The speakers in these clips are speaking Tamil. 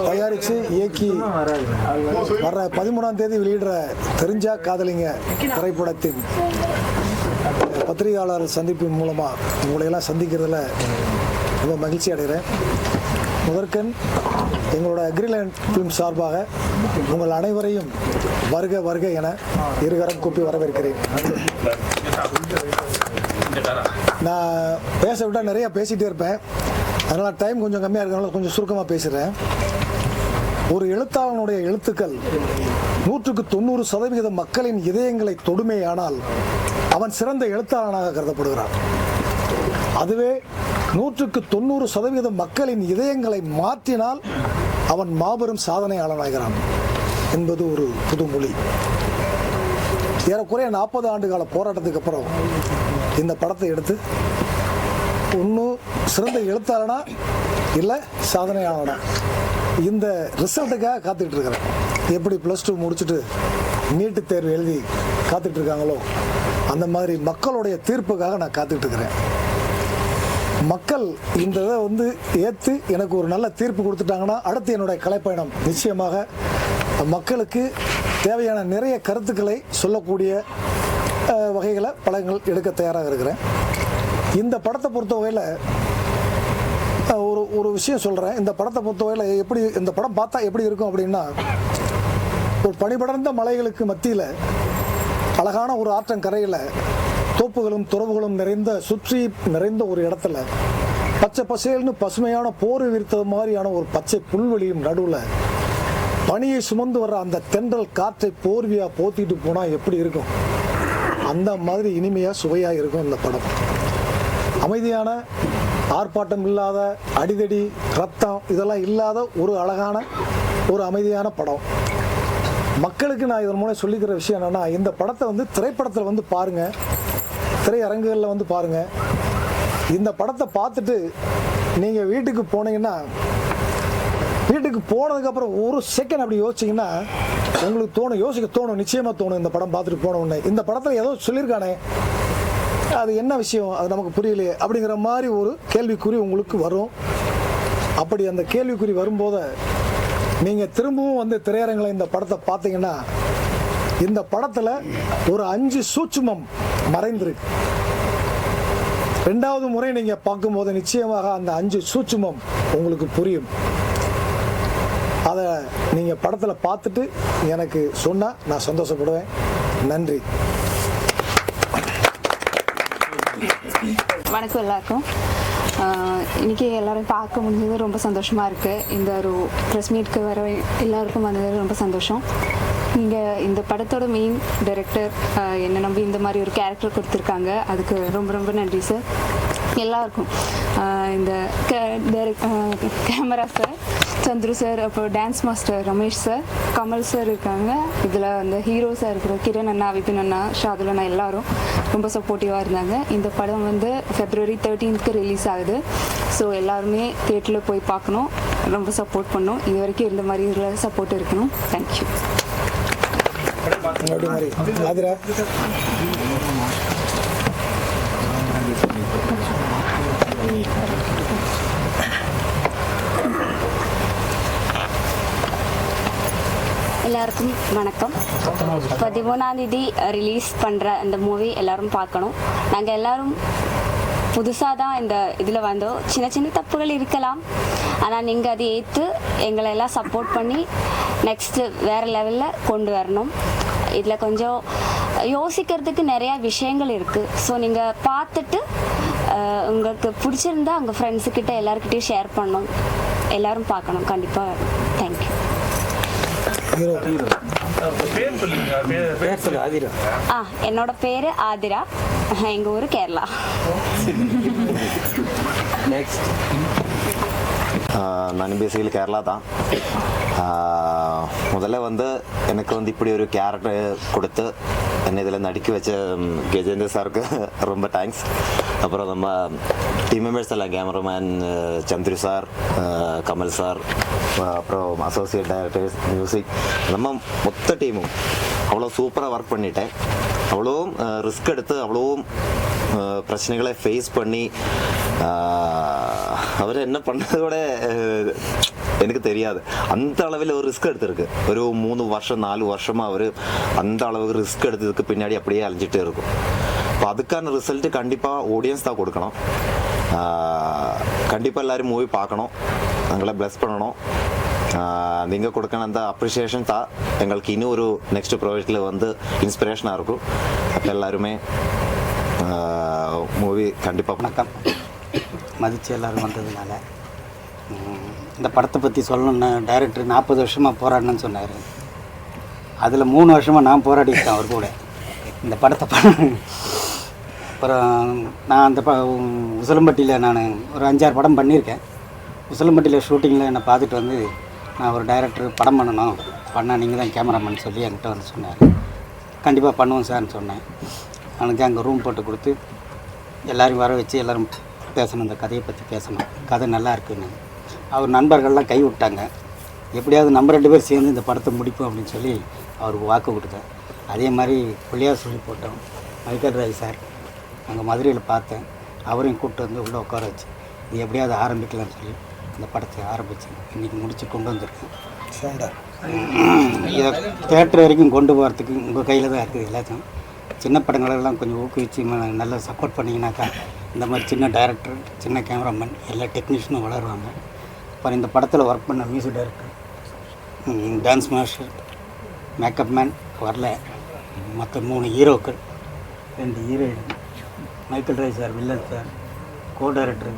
தயாரித்து இயக்கி வர்ற 13ஆம் தேதி வெளியிடுற தெரிஞ்சா காதலிங்க திரைப்படத்தின் பத்திரிகையாளர் சந்திப்பின் மூலமாக உங்களையெல்லாம் சந்திக்கிறதுல ரொம்ப மகிழ்ச்சி அடைகிறேன். முதற்கண் எங்களோட அக்ரிலேண்ட் ஃபிலிம் சார்பாக உங்கள் அனைவரையும் வருக வருக என இருகரம் கூப்பி வரவேற்கிறேன். நான் பேச விட்டால் நிறையா பேசிகிட்டே இருப்பேன், அதனால் டைம் கொஞ்சம் கம்மியாக இருக்கிறனால கொஞ்சம் சுருக்கமாக பேசுகிறேன். ஒரு எழுத்தாளனுடைய எழுத்துக்கள் 100% மக்களின் இதயங்களை தொடுமேயானால் அவன் சிறந்த எழுத்தாளனாக கருதப்படுகிறான். அதுவே 190% மக்களின் இதயங்களை மாற்றினால் அவன் மாபெரும் சாதனையாளனாகிறான் என்பது ஒரு புதுமொழி. ஏறக்குறைய 40 ஆண்டு கால போராட்டத்துக்கு அப்புறம் இந்த படத்தை எடுத்து ஒன்றும் சிறந்த எழுத்தாளனா இல்லை சாதனையாளனா இந்த ரிசல்ட்டுக்காக காத்துக்கிட்டு இருக்கிறேன். எப்படி +2 முடிச்சுட்டு நீட்டு தேர்வு எழுதி காத்துட்டு இருக்காங்களோ அந்த மாதிரி மக்களுடைய தீர்ப்புக்காக நான் காத்துக்கிட்டு இருக்கிறேன். மக்கள் இந்த இதை ஏற்று எனக்கு ஒரு நல்ல தீர்ப்பு கொடுத்துட்டாங்கன்னா அடுத்து என்னுடைய கலைப்பயணம் நிச்சயமாக மக்களுக்கு தேவையான நிறைய கருத்துக்களை சொல்லக்கூடிய வகைகளை படங்கள் எடுக்க தயாராக இருக்கிறேன். இந்த படத்தை பொறுத்த வகையில் ஒரு விஷயம் சொல்கிறேன். இந்த படத்தை பொறுத்த வகையில் எப்படி இந்த படம் பார்த்தா எப்படி இருக்கும் அப்படின்னா, ஒரு பனிபடர்ந்த மலைகளுக்கு மத்தியில் அழகான ஒரு ஆற்றங்கரையில் தோப்புகளும் துறவுகளும் சுற்றி நிறைந்த ஒரு இடத்துல பச்சை பசேல்னு பசுமையான போர் விரித்தது மாதிரியான ஒரு பச்சை புல்வெளியும் நடுவில் பனியை சுமந்து வர்ற அந்த தென்றல் காற்றை போர்வியாக போத்திட்டு போனால் எப்படி இருக்கும், அந்த மாதிரி இனிமையாக சுவையாக இருக்கும் இந்த படம். அமைதியான, ஆர்ப்பாட்டம் இல்லாத, அடிதடி ரத்தம் இதெல்லாம் இல்லாத ஒரு அழகான ஒரு அமைதியான படம். மக்களுக்கு நான் இதன் மூலம் சொல்லிக்கிற விஷயம் என்னென்னா, இந்த படத்தை திரைப்படத்தில் பாருங்கள், திரையரங்குகளில் பாருங்கள். இந்த படத்தை பார்த்துட்டு நீங்கள் வீட்டுக்கு போனீங்கன்னா, வீட்டுக்கு போனதுக்கப்புறம் ஒரு செகண்ட் அப்படி யோசிச்சிங்கன்னா உங்களுக்கு யோசிக்க தோணும், நிச்சயமாக தோணும். இந்த படம் பார்த்துட்டு போன உடனே இந்த படத்தில் ஏதோ சொல்லியிருக்கானே, அது என்ன விஷயம், அது நமக்கு புரியலையே அப்படிங்கிற மாதிரி ஒரு கேள்விக்குறி உங்களுக்கு வரும். அப்படி அந்த கேள்விக்குறி வரும்போது நீங்கள் திரும்பவும் திரையரங்கில் இந்த படத்தை பார்த்தீங்கன்னா, இந்த படத்தில் ஒரு 5 சூட்சுமம் மறைந்திருக்கு. 2வது முறை நீங்கள் பார்க்கும்போது நிச்சயமாக அந்த 5 சூட்சுமம் உங்களுக்கு புரியும். அதை நீங்கள் படத்தில் பார்த்துட்டு எனக்கு சொன்னால் நான் சந்தோஷப்படுவேன். நன்றி. வணக்கம் எல்லாருக்கும். இன்றைக்கி எல்லோரும் பார்க்க முடிஞ்சது ரொம்ப சந்தோஷமாக இருக்குது. இந்த ஒரு ப்ரெஸ் மீட்க்கு வர எல்லாருக்கும் வந்தது ரொம்ப சந்தோஷம். நீங்கள் இந்த படத்தோட மெயின் டைரக்டர் என்னை நம்பி இந்த மாதிரி ஒரு கேரக்டர் கொடுத்துருக்காங்க, அதுக்கு ரொம்ப ரொம்ப நன்றி சார். எல்லாருக்கும் இந்த கேமரா சார் சந்துரு சார், அப்புறம் dance master Ramesh sir, Kamal sir இருக்காங்க. இதில் ஹீரோஸாக இருக்கிற கிரண் அண்ணா, விபின் அண்ணா, ஷாதுல் அண்ணா எல்லாரும் ரொம்ப சப்போர்ட்டிவாக இருந்தாங்க. இந்த படம் February 13th ரிலீஸ் ஆகுது. ஸோ எல்லாருமே தியேட்டரில் போய் பார்க்கணும், ரொம்ப சப்போர்ட் பண்ணணும். இது வரைக்கும் இந்த மாதிரி இதில் சப்போர்ட் இருக்கணும். தேங்க்யூ. எல்லாருக்கும் வணக்கம். 13ஆம் தேதி ரிலீஸ் பண்ணுற இந்த மூவி எல்லோரும் பார்க்கணும். நாங்கள் எல்லோரும் புதுசாக தான் இந்த இதில் வந்தோம். சின்ன சின்ன தப்புகள் இருக்கலாம், ஆனால் நீங்கள் அதை ஏற்று எங்களை எல்லாம் சப்போர்ட் பண்ணி நெக்ஸ்ட்டு வேறு லெவலில் கொண்டு வரணும். இதில் கொஞ்சம் யோசிக்கிறதுக்கு நிறையா விஷயங்கள் இருக்குது. ஸோ நீங்கள் பார்த்துட்டு உங்களுக்கு பிடிச்சிருந்தா உங்கள் ஃப்ரெண்ட்ஸுக்கிட்ட எல்லாருக்கிட்டையும் ஷேர் பண்ணணும். எல்லோரும் பார்க்கணும் கண்டிப்பாக. தேங்க்யூ. என்னோட பேரு ஆதிரா, எங்க ஊரு கேரளா. நான் பேசிக்கலி கேரளா தான். முதல்ல எனக்கு இப்படி ஒரு கேரக்டர் கொடுத்து என்னை இதில் நடிக்க வச்ச கஜேந்திர சாருக்கு ரொம்ப தேங்க்ஸ். அப்புறம் நம்ம டீம் மெம்பர்ஸ் எல்லாம், cameraman Chandru sir, Kamal sir, அப்புறம் அசோசியேட் டைரக்டர்ஸ், மியூசிக், நம்ம மொத்த டீமும் அவ்வளோ சூப்பராக ஒர்க் பண்ணிட்டேன். அவ்வளோவும் ரிஸ்க் எடுத்து அவ்வளோவும் பிரச்சனைகளை ஃபேஸ் பண்ணி அவர் என்ன பண்ணது கூட எனக்கு தெரியாது. அந்த அளவில் ஒரு ரிஸ்க் எடுத்திருக்கு. ஒரு 3 வருஷம் 4 வருஷமாக அவர் அந்த அளவுக்கு ரிஸ்க் எடுத்ததுக்கு பின்னாடி அப்படியே அழிஞ்சிட்டே இருக்கும். இப்போ அதுக்கான ரிசல்ட்டு கண்டிப்பாக ஆடியன்ஸ் தான் கொடுக்கணும். கண்டிப்பாக எல்லோரும் மூவி பார்க்கணும், எங்களை ப்ளஸ் பண்ணணும். நீங்கள் கொடுக்கணும் அந்த அப்ரிஷியேஷன் தான் எங்களுக்கு இன்னும் ஒரு நெக்ஸ்ட் ப்ராஜெக்டில் வந்து இன்ஸ்பிரேஷனாக இருக்கும். அப்போ எல்லாருமே மூவி கண்டிப்பாக வணக்கம். மதித்து எல்லோரும் வந்ததுனால இந்த படத்தை பற்றி சொல்லணுன்னு டைரக்டர் 40 வருஷமாக போராடணும்னு சொன்னார். அதில் 3 வருஷமாக நான் போராடிட்டேன் அவர் கூட இந்த படத்தை அப்புறம் நான் அந்த உசிலம்பட்டியில் நான் ஒரு 5-6 படம் பண்ணியிருக்கேன். உசிலம்பட்டியில் ஷூட்டிங்கில் என்னை பார்த்துட்டு வந்து நான் ஒரு டைரக்டர் படம் பண்ணால் நீங்கள் தான் கேமராமேன் சொல்லி என்கிட்ட வந்து சொன்னார். கண்டிப்பாக பண்ணுவோம் சார்னு சொன்னேன். எனக்கு அங்கே ரூம் போட்டு கொடுத்து எல்லோரும் வர வச்சு எல்லோரும் பேசணும், இந்த கதையை பற்றி பேசணும், கதை நல்லா இருக்குன்னு. அவர் நண்பர்கள்லாம் கை விட்டாங்க. எப்படியாவது நம்ம 2 பேர் சேர்ந்து இந்த படத்தை முடிப்போம் அப்படின்னு சொல்லி அவருக்கு வாக்கு கொடுத்தேன். அதே மாதிரி பிள்ளையார் சொல்லி போட்டோம். மைக்கேல் ராய் சார் அங்கே மதுரையில் பார்த்தேன். அவரையும் கூப்பிட்டு வந்து உள்ளே உட்கார வச்சு இது எப்படியாவது ஆரம்பிக்கலாம்னு சொல்லி இந்த படத்தை ஆரம்பித்து இன்றைக்கி முடித்து கொண்டு வந்திருக்கேன். இதை தேட்டர் வரைக்கும் கொண்டு போகிறதுக்கு உங்கள் கையில் தான் இருக்குது. எல்லாத்தையும் சின்ன படங்களெல்லாம் கொஞ்சம் ஊக்குவிச்சு நல்லா சப்போர்ட் பண்ணிங்கனாக்கா இந்த மாதிரி சின்ன டைரக்டர், சின்ன கேமராமேன், எல்லா டெக்னீஷியனும் வளருவாங்க. அப்புறம் இந்த படத்தில் ஒர்க் பண்ண music director, dance master, makeup man வரல, மற்ற 3 ஹீரோக்கள், 2 heroine, Michael Rai sir, villain sir, co director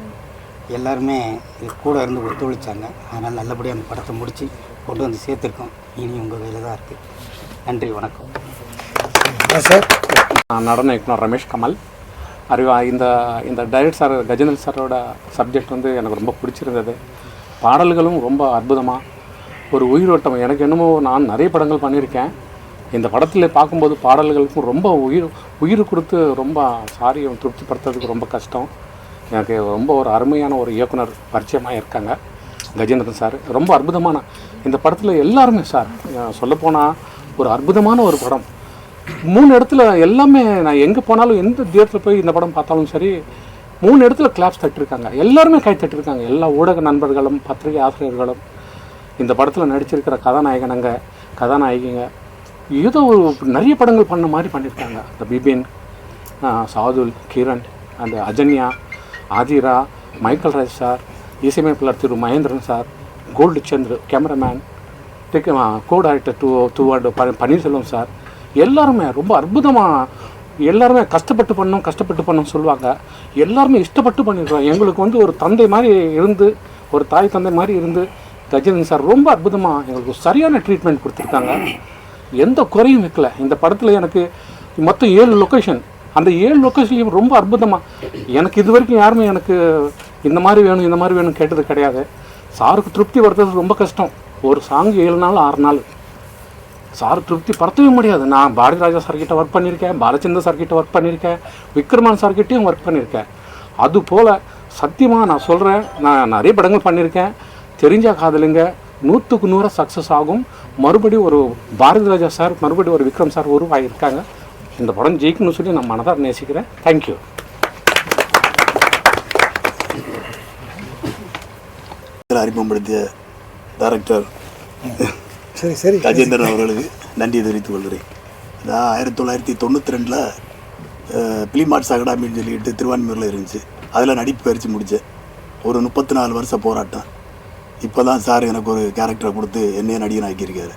எல்லாருமே இது கூட இருந்து ஒத்துழைச்சாங்க. அதனால் நல்லபடியாக அந்த படத்தை முடித்து கொண்டு வந்து சேர்த்துருக்கோம். இனி உங்கள் கையில் தான் இருக்குது. நன்றி, வணக்கம் சார். நடன இயக்குனர் ரமேஷ் கமல். இந்த டைரக்டர் சார் கஜேந்திரன் சாரோட சப்ஜெக்ட் வந்து எனக்கு ரொம்ப பிடிச்சிருந்தது. பாடல்களும் ரொம்ப அற்புதமாக ஒரு உயிரோட்டம். எனக்கு என்னமோ நான் நிறைய படங்கள் பண்ணியிருக்கேன். இந்த படத்தில் பார்க்கும்போது பாடல்களுக்கும் ரொம்ப உயிர் கொடுத்து ரொம்ப திருப்திப்படுத்துறதுக்கு ரொம்ப கஷ்டம். எனக்கு ரொம்ப ஒரு அருமையான ஒரு இயக்குனர் பரிச்சயமாக இருக்காங்க கஜேந்திரன் சார். ரொம்ப அற்புதமான இந்த படத்தில் எல்லாருமே சார் சொல்லப்போனால் ஒரு அற்புதமான ஒரு படம். 3 இடத்துல எல்லாமே நான் எங்கே போனாலும் எந்த தியேட்டரில் போய் இந்த படம் பார்த்தாலும் சரி 3 இடத்துல கிளாப்ஸ் தட்டிருக்காங்க. எல்லாருமே கை தட்டிருக்காங்க. எல்லா ஊடக நண்பர்களும் பத்திரிகை ஆசிரியர்களும் இந்த படத்தில் நடிச்சிருக்கிற கதாநாயகிங்க ஏதோ ஒரு நிறைய படங்கள் பண்ண மாதிரி பண்ணியிருக்காங்க. இந்த பிபின், சாதுல், கிரண், அந்த அஜன்யா, ஆதிரா, மைக்கேல் ராய் சார், இசையமைப்பாளர் திரு மகேந்திரன் சார், கோல்டு சந்திர கேமராமேன், கோ டைரக்டர் டூ பன்னீர்செல்வம் சார், எல்லாருமே ரொம்ப அற்புதமாக எல்லாருமே கஷ்டப்பட்டு பண்ணோம் சொல்லுவாங்க. எல்லாருமே இஷ்டப்பட்டு பண்ணியிருக்காங்க. எங்களுக்கு வந்து ஒரு தந்தை மாதிரி இருந்து, ஒரு தாய் தந்தை மாதிரி இருந்து கஜேந்திரன் சார் ரொம்ப அற்புதமாக எங்களுக்கு சரியான ட்ரீட்மெண்ட் கொடுத்துருக்காங்க. எந்த குறையும் வைக்கல. இந்த படத்தில் எனக்கு மொத்தம் 7 லொக்கேஷன். அந்த 7 லொக்கேஷன்லையும் ரொம்ப அற்புதமாக எனக்கு இது வரைக்கும் யாருமே எனக்கு இந்த மாதிரி வேணும் கேட்டது கிடையாது. சாருக்கு திருப்தி படுத்துறது ரொம்ப கஷ்டம். ஒரு சாங் 7 நாள் 6 நாள் சார் திருப்தி படுத்தவே முடியாது. நான் பாரதி ராஜா சார்கிட்ட ஒர்க் பண்ணியிருக்கேன், பாலச்சந்திர சார்கிட்ட ஒர்க் பண்ணியிருக்கேன், விக்ரமான் சார்கிட்டையும் ஒர்க் பண்ணியிருக்கேன். அதுபோல் சத்தியமாக நான் சொல்கிறேன், நான் நிறைய படங்கள் பண்ணியிருக்கேன். தெரிஞ்ச காதலுங்க 100க்கு 100 சக்ஸஸ் ஆகும். மறுபடியும் ஒரு பாரதி ராஜா சார், மறுபடியும் ஒரு விக்ரம் சார் உருவாகியிருக்காங்க. இந்த படம் ஜெயிக்கணும்னு சொல்லி நான் மனதார நேசிக்கிறேன். தேங்க்யூ. அறிமுகப்படுத்திய டைரக்டர் சரி கஜேந்திரன் அவர்களுக்கு நன்றி தெரிவித்துக் கொள்கிறேன். நான் 1992 ஃபிலிம் ஆர்ட்ஸ் அகாடமின்னு சொல்லிட்டு திருவான்மையூரில் இருந்துச்சு. அதில் நடிப்பு பயிற்சி முடித்தேன். ஒரு 34 வருஷம் போராட்டம். இப்போ தான் சார் எனக்கு ஒரு கேரக்டரை கொடுத்து என்னையே நடிகன் ஆக்கியிருக்காரு.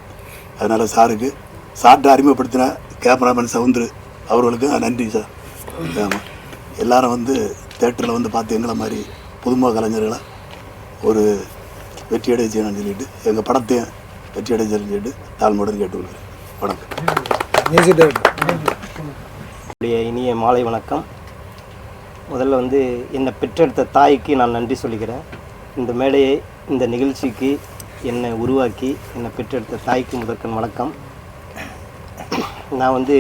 அதனால் சார்கிட்ட அறிமுகப்படுத்தின கேமராமேன் சவுந்தர் அவர்களுக்கு நன்றி சார். ஆமாம், எல்லாரும் வந்து தேட்டரில் வந்து பார்த்து எங்களை மாதிரி புதுமுக கலைஞர்களை ஒரு வெற்றியடை செய்யணும்னு சொல்லிட்டு எங்கள் படத்தையும் வெற்றியடை செய்யணும்னு சொல்லிட்டு தாழ்மையுடன் கேட்டுக்கொள்கிறேன். வணக்கம். இனிய மாலை வணக்கம். முதல்ல வந்து என்னை பெற்றெடுத்த தாய்க்கு நான் நன்றி சொல்லிக்கிறேன். இந்த மேடையை, இந்த நிகழ்ச்சிக்கு என்னை உருவாக்கி என்னை பெற்றெடுத்த தாய்க்கு முதற்கண் வணக்கம். நான் வந்து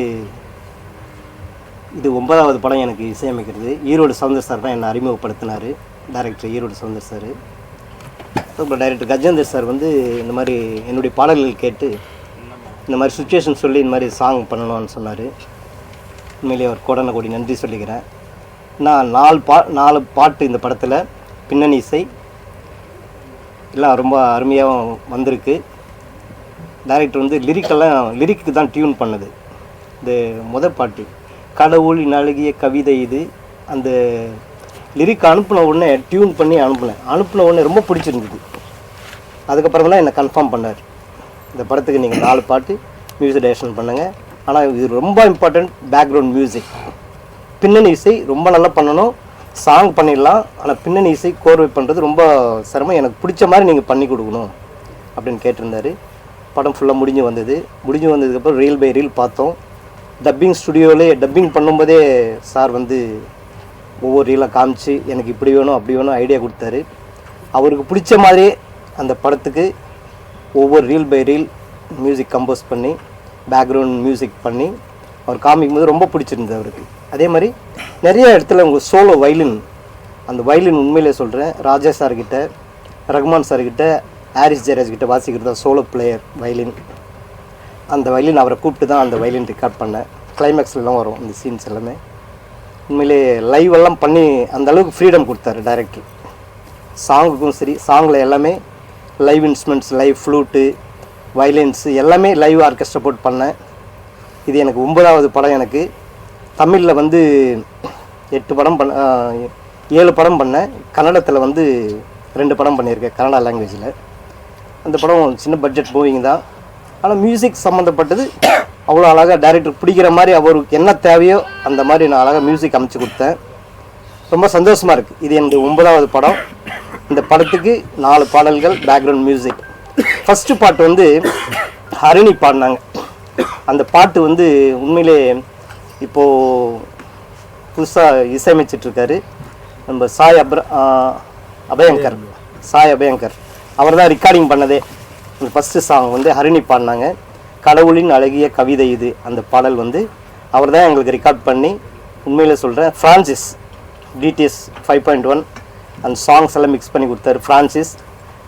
இது 9வது படம் எனக்கு இசையமைக்கிறது. ஈரோடு சௌந்தர் சார் தான் என்னை அறிமுகப்படுத்தினார். Director Erode Soundar sir. அப்புறம் டைரக்டர் கஜேந்தர் சார் வந்து இந்த மாதிரி என்னுடைய பாடல்கள் கேட்டு இந்த மாதிரி சுச்சுவேஷன் சொல்லி இந்த மாதிரி சாங் பண்ணணும்னு சொன்னார். உண்மையிலேயே ஒரு கோடான கோடி நன்றி சொல்லிக்கிறேன். நான் 4 பாட்டு இந்த படத்தில் பின்னணி இசை எல்லாம் ரொம்ப அருமையாக வந்திருக்கு. டைரக்டர் வந்து லிரிக்கு தான் டியூன் பண்ணது. இந்த முதல் பாட்டு கடவுளின் அழகிய கவிதை இது, அந்த லிரிக் அனுப்பின உடனே டியூன் பண்ணி அனுப்பின உடனே ரொம்ப பிடிச்சிருந்தது. அதுக்கப்புறம் தான் என்னை கன்ஃபார்ம் பண்ணார், இந்த படத்துக்கு நீங்கள் 4 பாட்டு மியூசிக் டைரக்ஷன் பண்ணுங்கள். ஆனால் இது ரொம்ப இம்பார்ட்டண்ட், பேக்ரவுண்ட் மியூசிக், பின்னணி இசை ரொம்ப நல்லா பண்ணணும். சாங் பண்ணிடலாம், ஆனால் பின்னணி இசை கோர்வை பண்ணுறது ரொம்ப சிரமம், எனக்கு பிடிச்ச மாதிரி நீங்கள் பண்ணி கொடுக்கணும் அப்படின்னு கேட்டிருந்தார். படம் ஃபுல்லாக முடிஞ்சு வந்ததுக்கப்புறம் ரீல் பை ரீல் பார்த்தோம். டப்பிங் ஸ்டுடியோவிலே டப்பிங் பண்ணும்போதே சார் வந்து ஒவ்வொரு ரீலாக காமிச்சு எனக்கு இப்படி வேணும் அப்படி வேணும் ஐடியா கொடுத்தாரு. அவருக்கு பிடிச்ச மாதிரியே அந்த படத்துக்கு ஒவ்வொரு reel by reel music compose பண்ணி பேக்ரவுண்ட் மியூசிக் பண்ணி அவர் காமிக்கும் போது ரொம்ப பிடிச்சிருந்தது அவருக்கு. அதே மாதிரி நிறைய இடத்துல உங்கள் சோலோ வயலின், அந்த வயலின் உண்மையிலே சொல்கிறேன், ராஜா சார்கிட்ட, ரகுமான் சார்கிட்ட, ஹாரிஸ் ஜெயராஜ் கிட்ட வாசிக்கிறது தான் சோலோ பிளேயர் வயலின். அந்த வயலின் அவரை கூப்பிட்டு தான் அந்த வயலின் ரெக்கார்ட் பண்ணேன். கிளைமேக்ஸ்லாம் வரும் இந்த சீன்ஸ் எல்லாமே. உண்மையிலே லைவ் எல்லாம் பண்ணி அந்த அளவுக்கு ஃப்ரீடம் கொடுத்தாரு டைரக்டர். சாங்குக்கும் சரி, சாங்கில் எல்லாமே லைவ் இன்ஸ்ட்ருமெண்ட்ஸ், லைவ் ஃப்ளூட்டு, வயலின்ஸு எல்லாமே லைவ் ஆர்கெஸ்ட்ரா போட்டு பண்ணேன். இது எனக்கு 9வது படம். எனக்கு தமிழில் வந்து 7 படம் பண்ணேன். கன்னடத்தில் வந்து 2 படம் பண்ணியிருக்கேன் கன்னடா லாங்குவேஜில். அந்த படம் சின்ன பட்ஜெட் மூவிங் தான், ஆனால் மியூசிக் சம்மந்தப்பட்டது அவ்வளோ அழகாக டைரக்டர் பிடிக்கிற மாதிரி அவருக்கு என்ன தேவையோ அந்த மாதிரி நான் அழகாக மியூசிக் அமைச்சு கொடுத்தேன். ரொம்ப சந்தோஷமாக இருக்குது. இது என்னுடைய 9வது படம். இந்த படத்துக்கு 4 பாடல்கள் பேக்ரவுண்ட் மியூசிக். ஃபஸ்ட்டு பாட்டு வந்து ஹரிணி பாடினாங்க. அந்த பாட்டு வந்து உண்மையிலே இப்போது புதுசாக இசையமைச்சிட்ருக்காரு நம்ம சாய் அபயங்கர். அவர் தான் ரெக்கார்டிங் பண்ணதே. இந்த ஃபஸ்ட்டு சாங் வந்து ஹரிணி பாடினாங்க. கடவுளின் அழகிய கவிதை இது, அந்த பாடல் வந்து அவர் தான் எங்களுக்கு ரெக்கார்ட் பண்ணி, உண்மையிலே சொல்கிறேன், ஃப்ரான்சிஸ் டிடிஎஸ் 5.1 அந்த சாங்ஸ் எல்லாம் மிக்ஸ் பண்ணி கொடுத்தாரு ஃப்ரான்சிஸ்.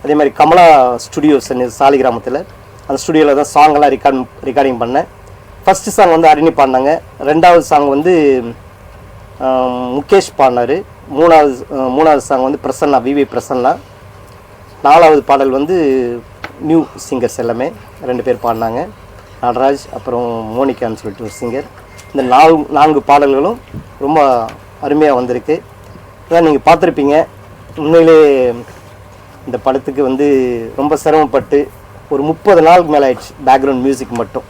அதே மாதிரி கமலா ஸ்டுடியோஸ் சாலிகிராமத்தில், அந்த ஸ்டுடியோவில் தான் சாங்கெல்லாம் ரெக்கார்டிங் பண்ணேன். ஃபஸ்ட்டு சாங் வந்து ஹரிணி பாடினாங்க. 2வது சாங் வந்து முகேஷ் பாடினார். 3வது சாங் வந்து பிரசன்னா, விவி பிரசன்னா. 4வது பாடல் வந்து நியூ சிங்கர்ஸ் எல்லாமே 2 பேர் பாடினாங்க, நடராஜ் அப்புறம் மோனிகான்னு சொல்லிட்டு ஒரு சிங்கர். இந்த 4 பாடல்களும் ரொம்ப அருமையாக வந்திருக்கு. அதான் நீங்கள் பார்த்துருப்பீங்க. உண்மையிலே இந்த படத்துக்கு வந்து ரொம்ப சிரமப்பட்டு ஒரு 30 நாளுக்கு மேலே ஆயிடுச்சு. பேக்ரவுண்ட் மியூசிக் மட்டும்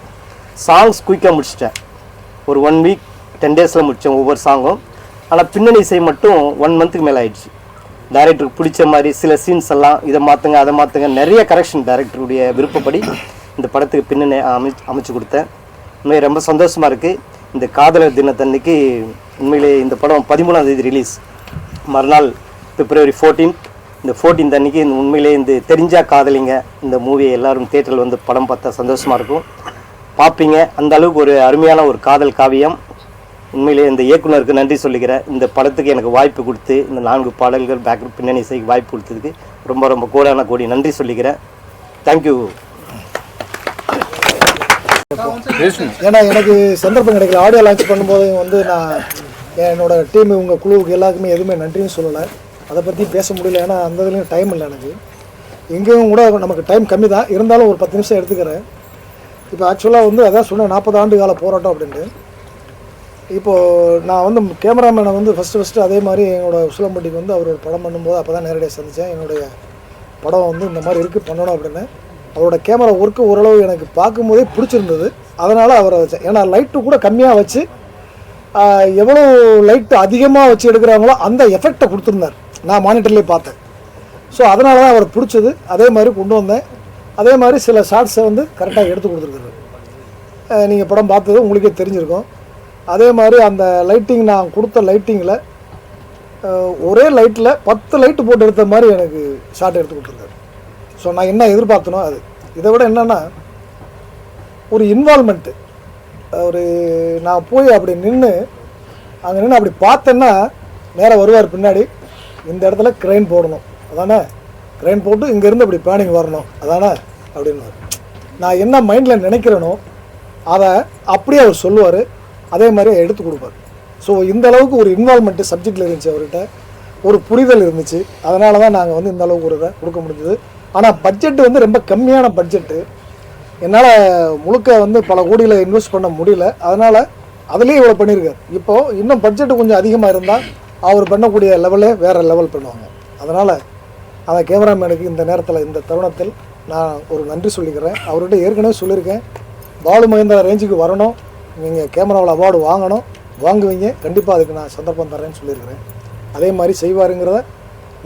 சாங்ஸ் குயிக்காக முடிச்சிட்டேன். ஒரு 1 வீக் 10 டேஸில் முடித்தேன் ஒவ்வொரு சாங்கும். ஆனால் பின்னணி இசை மட்டும் 1 மந்த்துக்கு மேலே ஆயிடுச்சு. டைரக்டருக்கு பிடிச்ச மாதிரி சில சீன்ஸ் எல்லாம் இதை மாற்றுங்க அதை மாற்றுங்க, நிறைய கரெக்ஷன் டைரக்டருடைய விருப்பப்படி இந்த படத்துக்கு பின்னணி அமைச்சு கொடுத்தேன். உண்மையை ரொம்ப சந்தோஷமாக இருக்குது. இந்த காதலர் தினத்தன்னைக்கு உண்மையிலே இந்த படம் 13ஆம் தேதி ரிலீஸ், மறுநாள் February 14th. இந்த 14th அன்றைக்கி இந்த உண்மையிலே இந்த தெரிஞ்சா காதலிங்க இந்த மூவியை எல்லோரும் தியேட்டரில் வந்து படம் பார்த்தா சந்தோஷமாக இருக்கும், பார்ப்பீங்க. அந்த அளவுக்கு ஒரு அருமையான ஒரு காதல் காவியம். உண்மையிலே இந்த இயக்குனருக்கு நன்றி சொல்லிக்கிறேன். இந்த படத்துக்கு எனக்கு வாய்ப்பு கொடுத்து இந்த 4 பாடல்கள் பேக்ரவுண்ட் பின்னணி இசைக்கு வாய்ப்பு கொடுத்ததுக்கு ரொம்ப ரொம்ப கோடி நன்றி சொல்லிக்கிறேன். தேங்க்யூ. ஏன்னா எனக்கு சந்தர்ப்பம் கிடைக்கல. ஆடியோ லான்ச் பண்ணும்போது வந்து நான் என்னோட டீம் உங்கள் குழுவுக்கு எல்லாருக்குமே எதுவுமே நன்றியும் சொல்லலை. அதை பற்றி பேச முடியல, ஏன்னா அந்த இதுலேயும் டைம் இல்லை எனக்கு. எங்கேயும் கூட நமக்கு டைம் கம்மி தான், இருந்தாலும் ஒரு 10 நிமிஷம் எடுத்துக்கிறேன். இப்போ ஆக்சுவலாக வந்து அதான் சொன்னேன் 40 ஆண்டு கால போராட்டம் அப்படின்ட்டு. இப்போது நான் வந்து கேமராமேனை வந்து ஃபஸ்ட்டு அதே மாதிரி என்னோடய உசிலம்பட்டிக்கு வந்து அவர் ஒரு படம் பண்ணும்போது அப்போ தான் நேரடியாக சந்தித்தேன். என்னுடைய படம் வந்து இந்த மாதிரி இருக்குது பண்ணணும் அப்படின்னு. அவரோட கேமரா ஒர்க்கு ஓரளவு எனக்கு பார்க்கும்போதே பிடிச்சிருந்தது, அதனால் அவரை வச்சேன். ஏன்னா லைட்டு கூட கம்மியாக வச்சு எவ்வளோ லைட்டு அதிகமாக வச்சு எடுக்கிறாங்களோ அந்த எஃபெக்டை கொடுத்துருந்தார், நான் மானிட்டர்லேயே பார்த்தேன். ஸோ அதனால தான் அவர் பிடிச்சது. அதே மாதிரி கொண்டு வந்தேன். அதே மாதிரி சில ஷார்ட்ஸை வந்து கரெக்டாக எடுத்து கொடுத்துருக்குறாரு. நீங்கள் படம் பார்த்தது உங்களுக்கே தெரிஞ்சிருக்கும். அதே மாதிரி அந்த லைட்டிங், நான் கொடுத்த லைட்டிங்கில் ஒரே லைட்டில் 10 லைட்டு போட்டு எடுத்த மாதிரி எனக்கு ஷார்ட் எடுத்து கொடுத்துருக்காரு. ஸோ நான் என்ன எதிர்பார்த்தனோ அது. இதை விட என்னென்னா ஒரு இன்வால்மெண்ட்டு, ஒரு நான் போய் அப்படி நின்று அங்கே நின்று அப்படி பார்த்தேன்னா நேராக வருவார் பின்னாடி, இந்த இடத்துல க்ரெயின் போடணும் அதானே, க்ரெயின் போட்டு இங்கேருந்து அப்படி பேனிங் வரணும் அதானே அப்படின்னு நான் என்ன மைண்டில் நினைக்கிறேனோ அதை அப்படியே அவர் சொல்லுவார், அதே மாதிரி எடுத்து கொடுப்பார். ஸோ இந்த அளவுக்கு ஒரு இன்வால்மெண்ட்டு சப்ஜெக்டில் இருந்துச்சு அவர்கிட்ட. ஒரு புரிதல் இருந்துச்சு. அதனால தான் நாங்கள் வந்து இந்த அளவுக்கு ஒரு இதை கொடுக்க முடிஞ்சது. ஆனால் பட்ஜெட்டு வந்து ரொம்ப கம்மியான பட்ஜெட்டு, என்னால் முழுக்க வந்து பல கோடியில் இன்வெஸ்ட் பண்ண முடியல. அதனால் அதுலேயே இவ்வளோ பண்ணியிருக்காரு. இப்போது இன்னும் பட்ஜெட்டு கொஞ்சம் அதிகமாக இருந்தால் அவர் பண்ணக்கூடிய லெவலே வேறு லெவல் பண்ணுவாங்க. அதனால் அந்த கேமராமேனுக்கு இந்த நேரத்தில் இந்த தருணத்தில் நான் ஒரு நன்றி சொல்லிக்கிறேன். அவர்கிட்ட ஏற்கனவே சொல்லியிருக்கேன், பாலு மகேந்திரா ரேஞ்சுக்கு வரணும், நீங்கள் கேமராவில் அவார்டு வாங்கணும், வாங்குவீங்க, கண்டிப்பாக அதுக்கு நான் சந்தர்ப்பம் தரேன்னு சொல்லியிருக்கிறேன். அதே மாதிரி செய்வாருங்கிறத